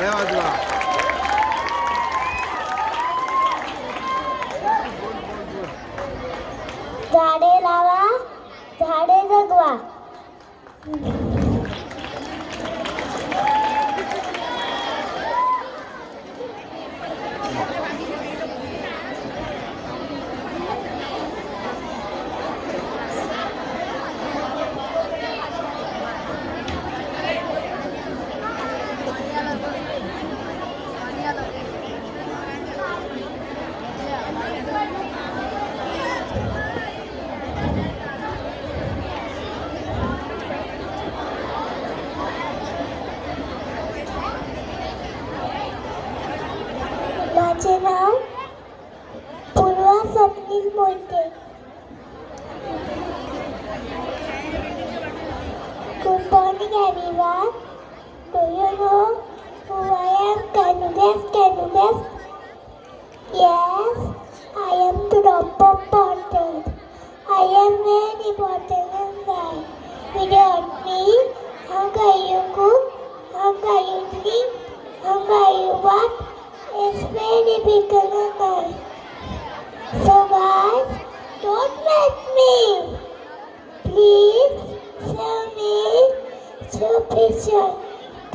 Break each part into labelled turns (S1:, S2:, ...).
S1: टाळ्या वाजवा.
S2: झाडे लावा, झाडे जगवा. माझे नाव पूर्वा Swapnil Mohite. Good morning everyone. Do you know who I am? Can you guess? Can you guess? Yes, I am the top of important. I am very important guy. Without me, how can you cook? How can you sleep? How can you walk? It's very big guy. So guys, don't let me. Please show me two pictures.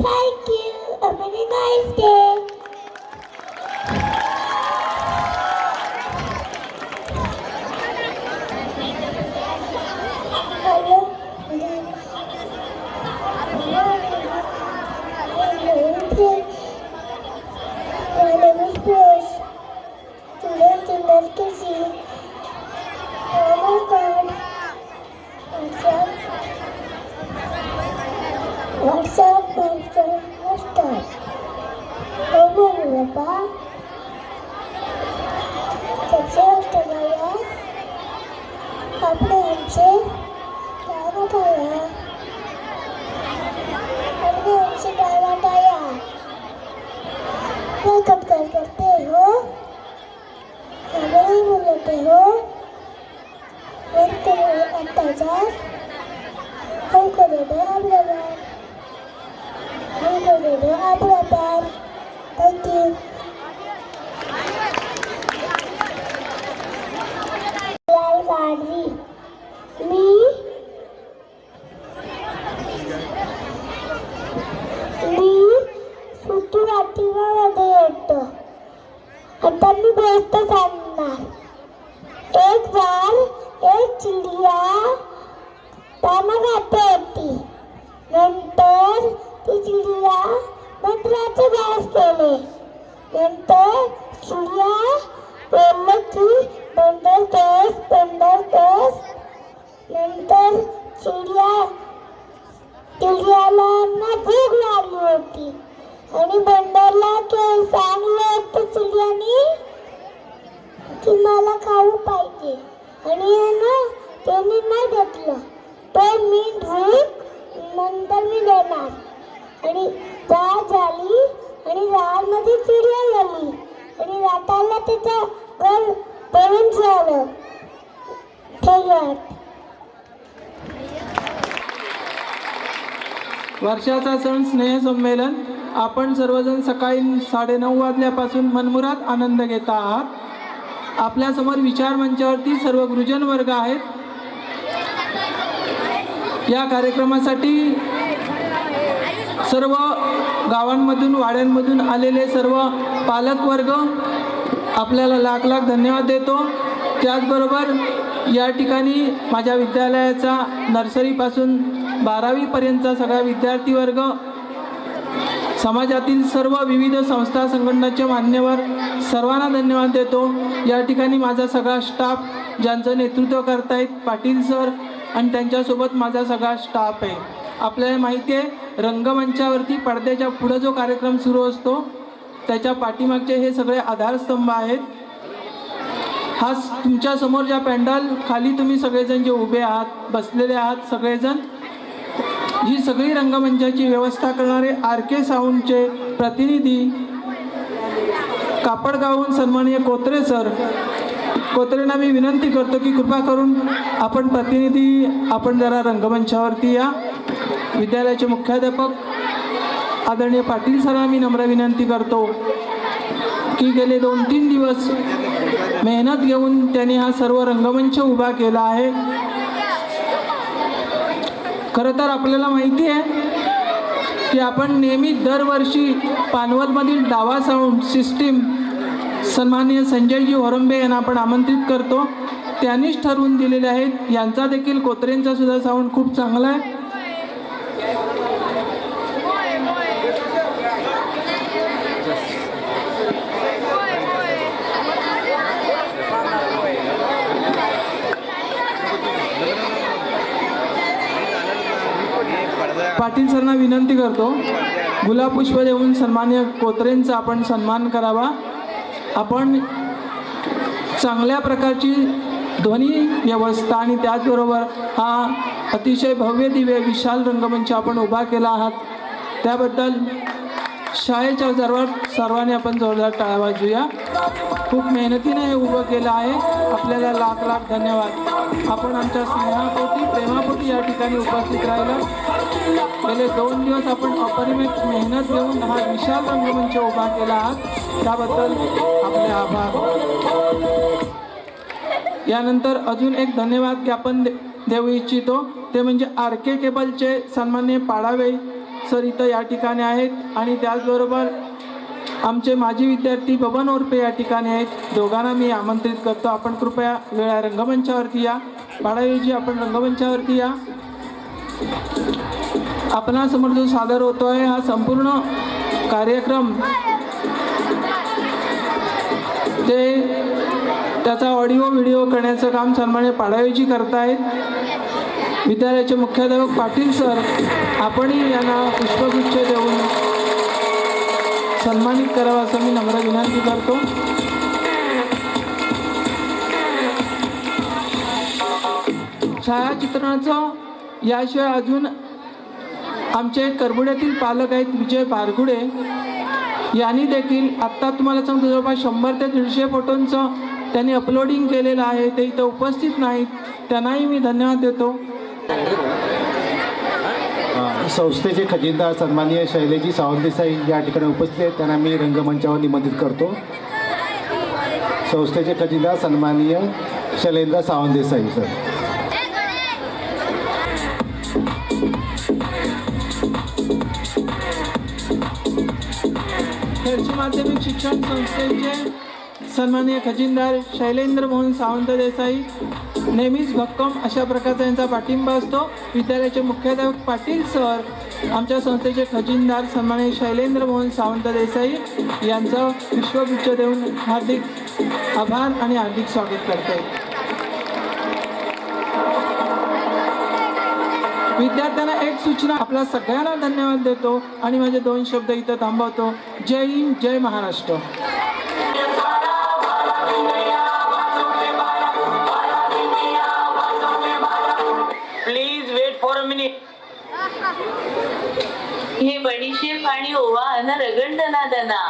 S2: Thank you. Have a very nice day. Hello. My name is Bruce. Student in LKG. Oh my God. What's up, Master? Oh my Papa. कैसे हो भैया? आपने हमसे क्या बताया? हमने हमसे क्या बताया? क्या कब करते हो? हमें बोलते हो? हमको अत्याचार हमको दे दो आपका प्यार. Thank you. लाल गाड़ी मी सुट्टीमध्ये येतो. आता मी गोष्ट सांगणार. एक बार एक चिडिया दाना खाते होती. नंतर ती चिडिया बंदराचे घास केले. नंतर चिडिया बोलले की बंदर तोस. नंतर चिडियाला भूक लागली होती आणि बंदरला सांगलं होतं चिडियाने की मला खाऊ पाहिजे. आणि त्यांनी नाही घेतलं. तो मी भूक नंतर मी देणार. आणि रात झाली आणि रामध्ये चिडिया झाली आणि राताला त्याचं घर पळून झालं.
S3: वर्षाचा सण स्नेह संमेलन आपण सर्वजण सकाळी 9:30 वाजल्यापासून मनमुराद आनंद घेत आहात. आपल्यासमोर विचार मंचावरती सर्व गुरुजन वर्ग आहेत. या कार्यक्रमासाठी सर्व गावांमधून वाड्यांमधून आलेले सर्व पालक वर्ग आपल्याला लाख लाख धन्यवाद देतो. त्याचबरोबर या ठिकाणी माझ्या विद्यालयाचा नर्सरीपासून 12वी पर्यंतचा सगळा विद्यार्थी वर्ग, समाजातील सर्व विविध संस्था संघटनांचे मान्यवर सर्वांना धन्यवाद देतो. या ठिकाणी माझा सगळा स्टाफ ज्यांचं नेतृत्व करतायत पाटील सर आणि त्यांच्यासोबत माझा सगळा स्टाफ आहे. आपल्याला माहिती आहे रंगमंचावरती पडद्याच्या पुढे जो कार्यक्रम सुरू असतो त्याच्या पाठीमागचे हे सगळे आधारस्तंभ आहेत. हा तुमच्या समोर ज्या पॅन्डल खाली तुम्ही सगळेजण जे उभे आहात बसलेले आहात सगळेजण, ही सगळी रंगमंचाची व्यवस्था करणारे RK साऊंडचे प्रतिनिधी कापडगावहून सन्माननीय कोत्रे सर. कोत्रेंना मी विनंती करतो की कृपा करून आपण प्रतिनिधी आपण जरा रंगमंचावरती या. विद्यालयाचे मुख्याध्यापक आदरणीय पाटील सरांना मी नम्र विनंती करतो की गेले 2-3 दिवस मेहनत घेऊन त्यांनी हा सर्व रंगमंच उभा केला आहे. खरं तर आपल्याला माहिती आहे की आपण नेहमी दरवर्षी पानवलमधील डावा साऊंड सिस्टीम सन्माननीय संजयजी होरंबे यांना आपण आमंत्रित करतो. त्यांनीच ठरवून दिलेले आहेत. यांचा देखील कोत्रेंचा सुद्धा साऊंड खूप चांगला आहे. पाटील सरांना विनंती करतो गुलाब पुष्प देऊन सन्मान्य कोत्रेंचा आपण सन्मान करावा. आपण चांगल्या प्रकारची ध्वनी व्यवस्था आणि त्याचबरोबर हा अतिशय भव्य दिव्य विशाल रंगमंच आपण उभा केला आहात त्याबद्दल शाळेच्या सर्वांनी आपण जोरदार टाळ्या वाजवूया. खूप मेहनतीने हे उभं केलं आहे. आपल्याला लाख लाख धन्यवाद. आपण आमच्या स्नेहापोटी प्रेमापोटी या ठिकाणी उपस्थित राहिला. गेले 2 दिवस आपण अपरिमित मेहनत घेऊन हा विशाल रंगमंच उभा केला आहात त्याबद्दल आपले आभार. यानंतर अजून एक धन्यवाद ज्ञापन देऊ इच्छितो ते म्हणजे RK केबलचे सन्माननीय पाडावे सर इथं या ठिकाणी आहेत आणि त्याचबरोबर आमचे माजी विद्यार्थी बबन ओरपे या ठिकाणी आहेत. दोघांना मी आमंत्रित करतो आपण कृपया वेळा रंगमंचावरती या. पाडावेजी आपण रंगमंचावरती या. आपणासमोर जो सादर होतो आहे हा संपूर्ण कार्यक्रम त्याचा ऑडिओ व्हिडिओ करण्याचं काम सन्माननीय पाडावेजी करतायत. विद्यालयाचे मुख्याध्यापक पाटील सर आपणही यांना पुष्पगुच्छ देऊन सन्मानित करावं असं मी नम्र विनंती करतो. छायाचित्रणाचं याशिवाय अजून आमचे करबुड्यातील पालक आहेत विजय बारगुडे यांनी देखील आत्ता तुम्हाला सांगतो जवळपास 100 ते 150 फोटोंचं त्यांनी अपलोडिंग केलेलं आहे. ते इथं उपस्थित नाहीत त्यांनाही मी धन्यवाद देतो.
S1: संस्थेचे खजिनदार सन्माननीय शैलेजी सावंत देसाई या ठिकाणी उपस्थित आहेत त्यांना मी रंगमंचावर निमंत्रित करतो. संस्थेचे खजिनदार सन्माननीय शैलेंद्र सावंत देसाई सर.
S3: खेडशी माध्यमिक शिक्षण संस्थेचे सन्माननीय खजिनदार शैलेंद्र मोहन सावंत देसाई नेहमीच भक्कम अशा प्रकारचा यांचा पाठिंबा असतो. विद्यालयाचे मुख्याध्यापक पाटील सर आमच्या संस्थेचे खजिनदार सन्माननीय शैलेंद्र मोहन सावंत देसाई यांचं पुष्पगुच्छ देऊन हार्दिक आभार आणि हार्दिक स्वागत करते. विद्यार्थ्यांना एक सूचना आपल्या सगळ्यांना धन्यवाद देतो आणि माझे 2 शब्द इथं थांबवतो. जय हिंद जय Maharashtra.
S4: Please wait for a minute. हे बडीशेप आणि ओवा अन रगंड नादना.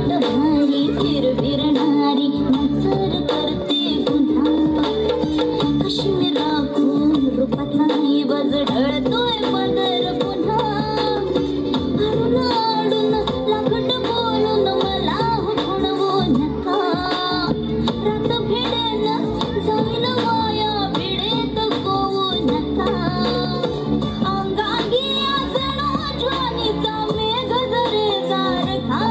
S5: भारी फिरणारी नजर करते पुन्हा कशी राखून रूपाचा वज ढळतोय पदर पुन्हा हरून आडून लागण बोलून मला हुकवू नका रात भिडेन जाईन वाया भिडेत गोवू नका अंगागी जणू ज्वानीचा मेघ जरे सारखा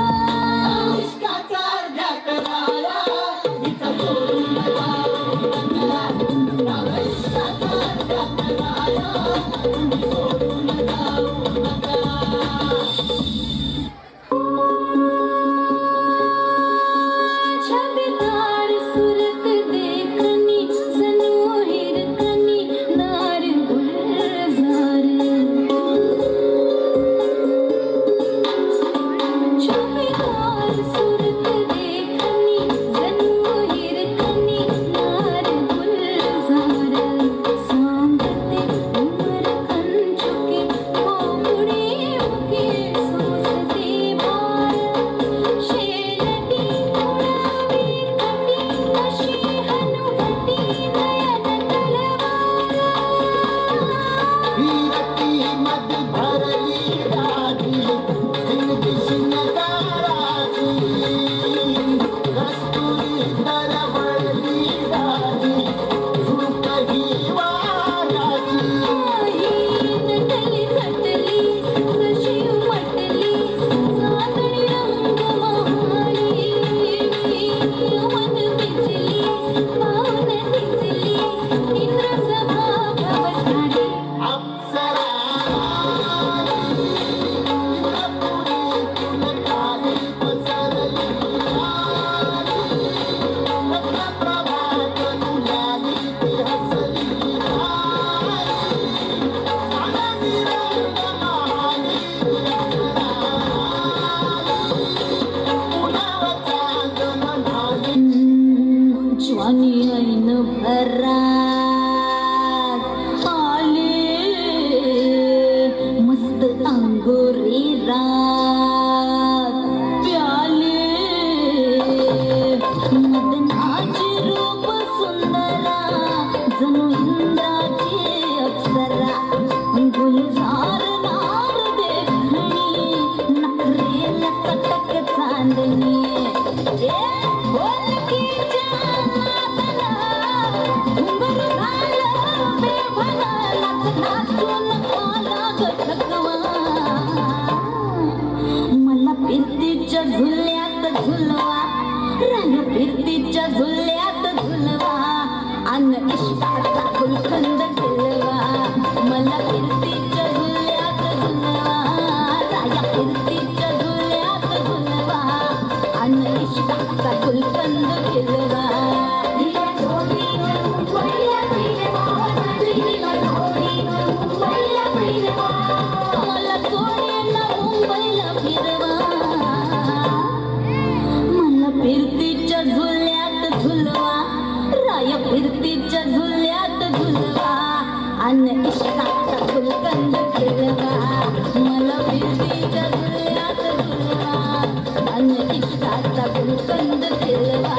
S5: छबीदार सूरत देखनी सनू हिरकनी नार गुलजार छबीदार सूरत देखनी सनू हिरकनी नार गुलजार सांगते उमर खंचुके मोगुडी मुके सोसते बार शेलती उडावी कटी अशी हनुवटी नयन तलवार
S6: वीरती मद भरली राधी जिंदगी शिंगाराची कस्तुरी दरवळली राधी झुक ही वाऱ्याची
S5: नटली नटली कशी उमटली चांदणी रंग महाली मन बिजली पावन दिसली इंद्रसभा भवताली
S6: अप्सरा इंद्रपुरी तुलकारी पसरली रत्नप्रभात तुलाली ती हसली आनंदी रंग महाली पुन्हा चांदन भाली
S5: ज्वानी ऐन भरात आले मस्त अंगोरी रात प्याले मदनाचे रूप सुंदरा जणू इंद्राची अप्सरा गुलजार नार देखणी नखरेला कटक चांदणी बोलकीच्या नादाला घुंगरू झालं बेभाना नाचून आला ग ठकवा मला फिरतीच्या झुल्यात झुलवा रंग फिरतीच्या झुल्यात झुलवा अन इश्काचा गुलकंद खिलवा मला फिरतीच्या झुल्यात झुलवा राया फिरतीच्या झुल्यात झुलवा अन इश्काचा गुलकंद खिलवा मला सोडेला मुंबईला फिरवा मला फिरतीच्या झुल्यात झुलवा राया फिरतीच्या झुल्यात झुलवा अन इश्काचा गुलकंद खिलवा मला फिरतीच्या झुल्यात झुलवा अन इश्काचा गुलकंद खिलवा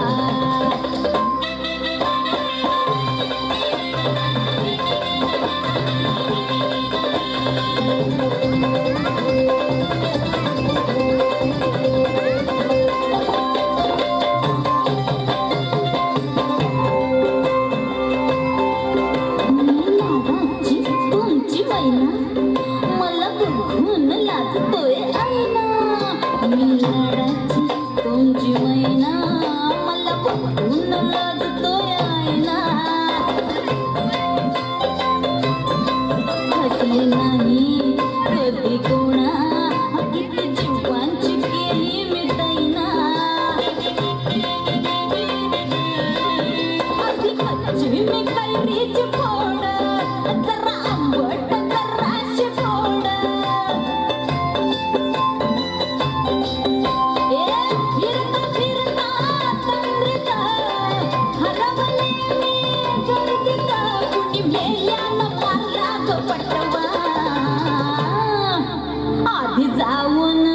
S5: लाडाची तुमची मैना मला बघून लाजतोय आईना मी लाडाची तुमची मैना मला बघून लाजतोय आईना हसले नाही कधी कोणा किती जीवांची केली मी दैना आधी कच्ची मी कैरीची फोड जरा आंबट जराशी फोड फिरता फिरता तंद्रीत हरवले मी गर्दीत कुणी मेल्यानं मारला ग पटवा आधी जाऊन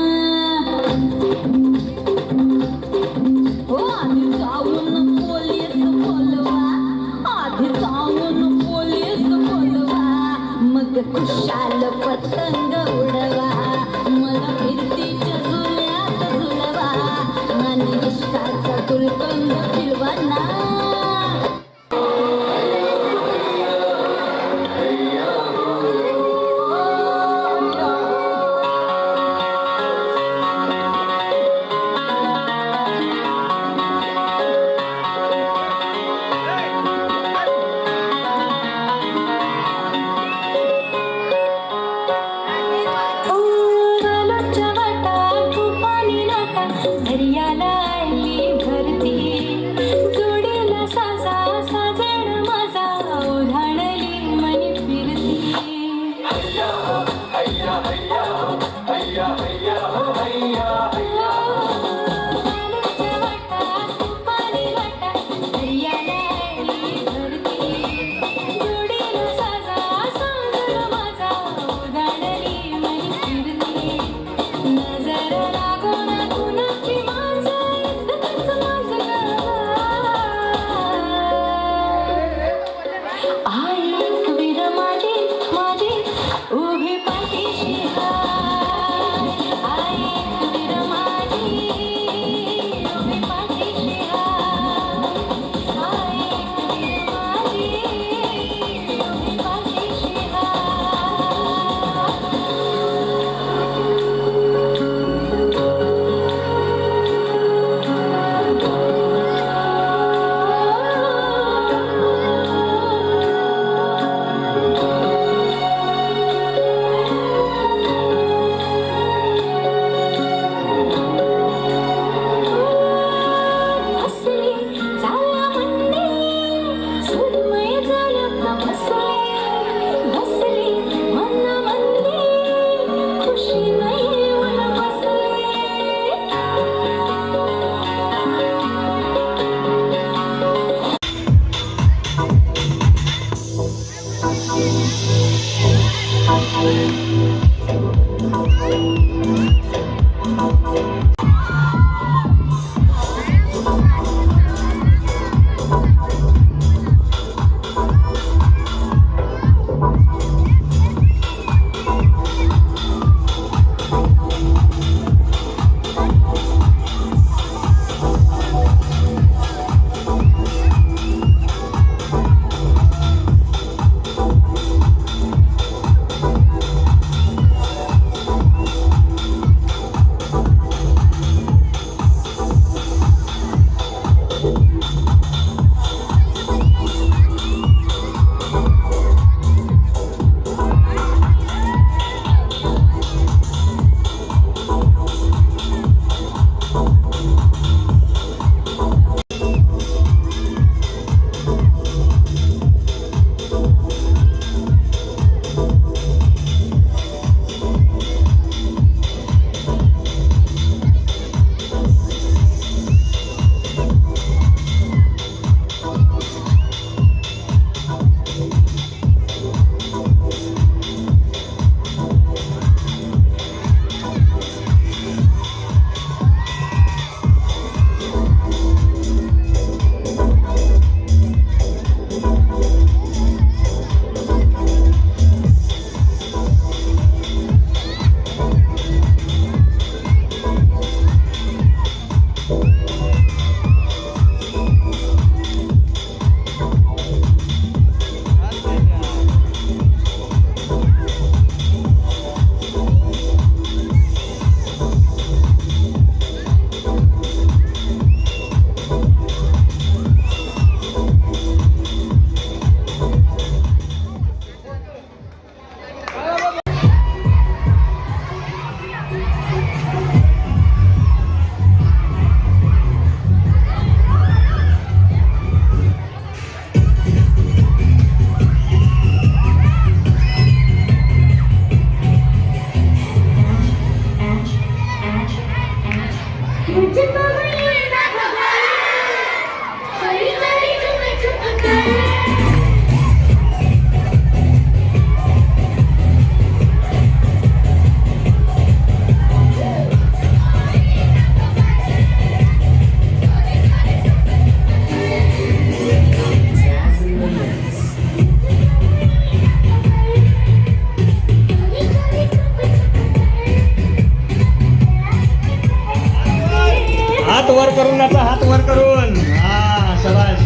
S7: वर करून नाचा, हात वर करून. हा शाबास.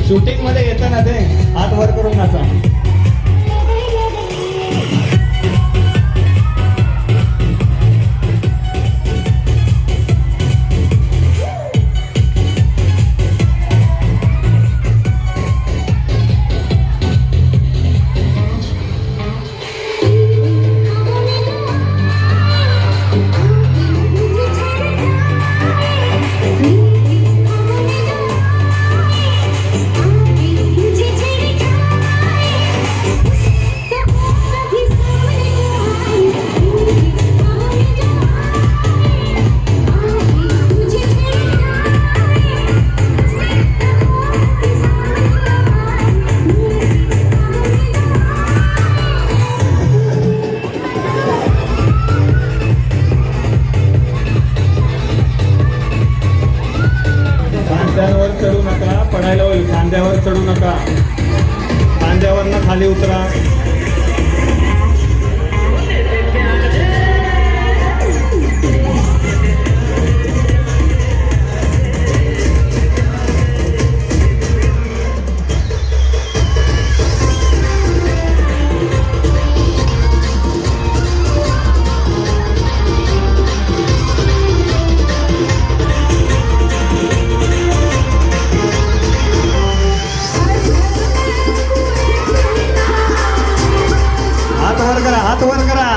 S7: शूटिंग मध्ये येतं ना ते, हात वर करून नाचा. करा, हात वर करा.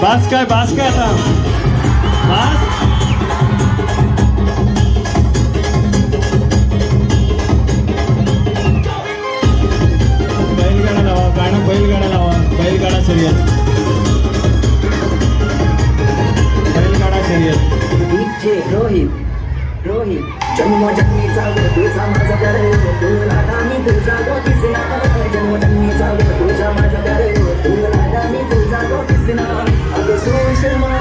S7: बास काय आता बास. बैलगाडा लावा, गाणं बैलगाडा लावा, बैलगाडा शर्यत, बैलगाडा शर्यत.
S8: डीजे रोहित जन्मोजन्मीचा तुझा माझा कर तुला मी तुझा गो दिसना जन्मोजन्मीचा तुझा माझा कर तुला मी तुझा गो दिसना अगं सुषमा.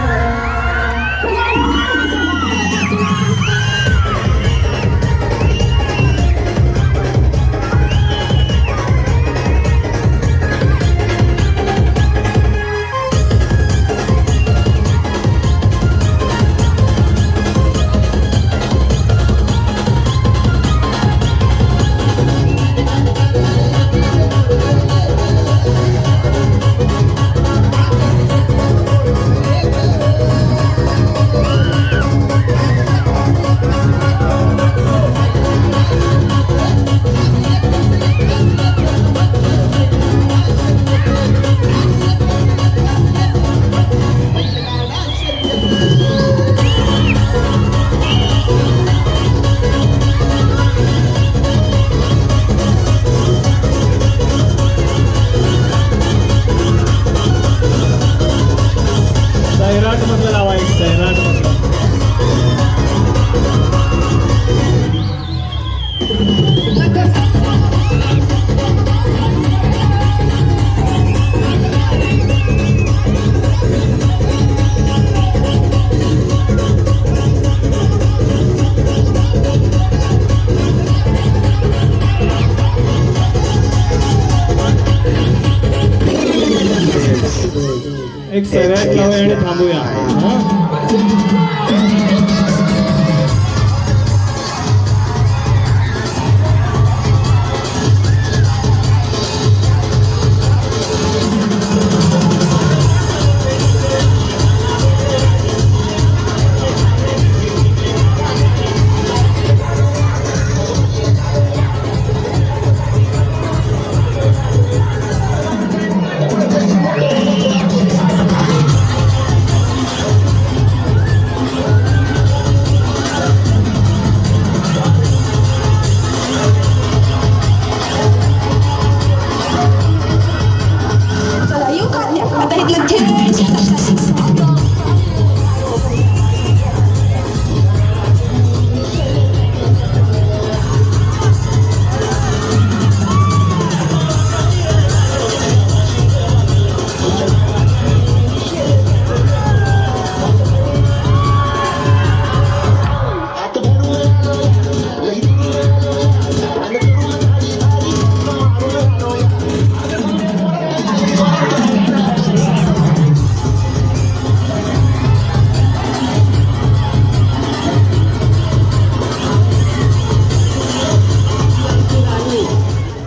S7: सैराट मधलं लावा एक सैराट मधलं. एक सैराट लावूया आणि थांबूया. हा?
S5: चला येऊ का आता इथलं खेळ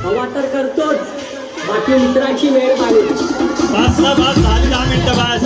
S9: हवा तर करतोच बाकी मित्राची मेहरबानी.
S7: बस ना बस झाली 10 मिनिटं बस.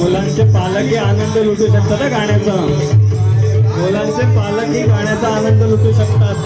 S7: मुलांचे पालकही आनंद लुटू शकतात हा गाण्याचा. मुलांचे पालकही गाण्याचा आनंद लुटू शकतात.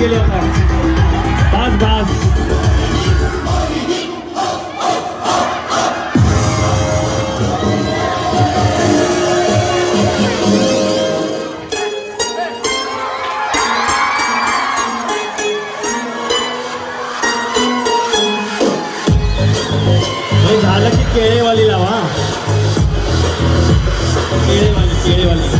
S7: केली आता. बास बास. हे झालं की केळेवाली लावा. केळेवाली.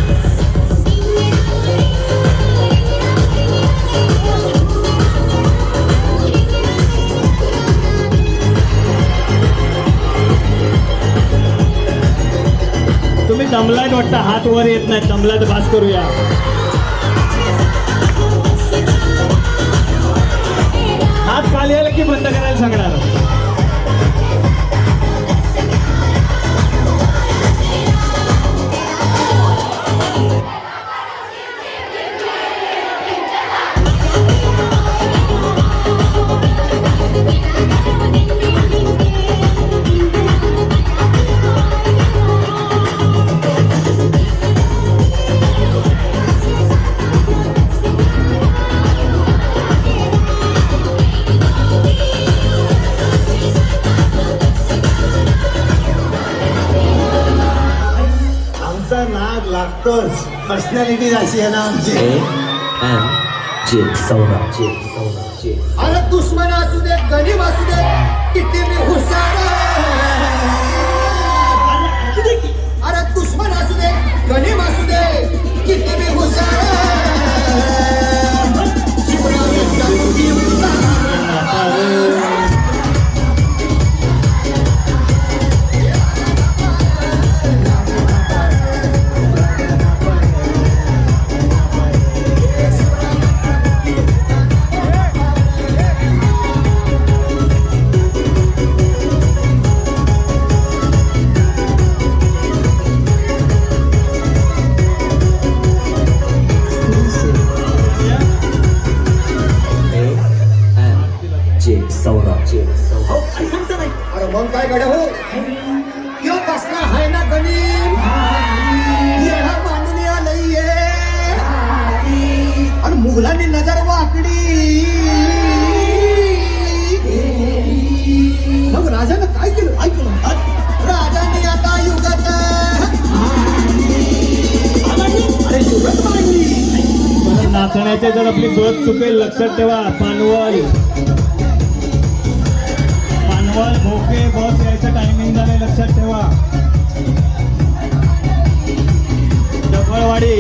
S7: तुम्ही दमलात वाटतं, हात वर येत नाही. दमलात बास करूया. हात खाली आला की बंद करायला सांगणार.
S6: आमचा नाद लागतोच. पर्सनॅलिटी अशी आहे ना आमची. अरे दुश्मन असू दे, गरीब असू दे, किती मी हुशार. अरे दुश्मन असू दे, गरीब असू दे, किती मी हुशार. अरे मग काय गड्या हो, यो कसला आहे ना गणित. येडा मांडून आलंय आणि मुघलांनी नजर वाकडी. मग राजानं काय केलं ऐकलं. राजाने आता युगात अरे युगात मांडली.
S7: नाचण्याचे जर आपली गत चुकेल लक्षात ठेवा. पानवल भोके बस यायचं टायमिंग झालंय लक्षात ठेवा. डबळवाडी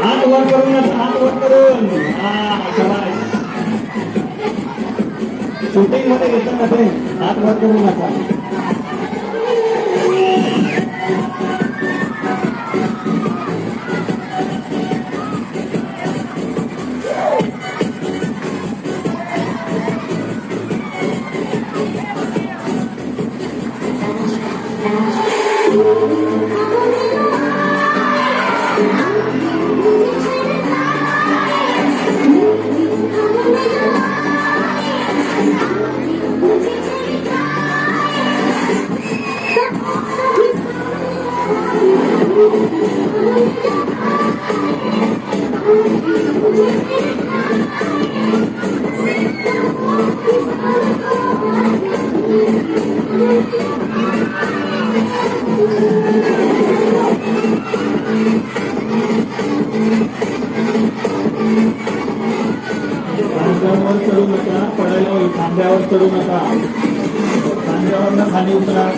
S7: हात वर करून नका, हात वर करून. हा, शाबास. शूटिंग मध्ये घेतात ना ते, हात वर करून नका. खांद्यावर चढू नका, पडायला होईल. खांद्यावर चढू नका, खांद्यावर खाली उतरा.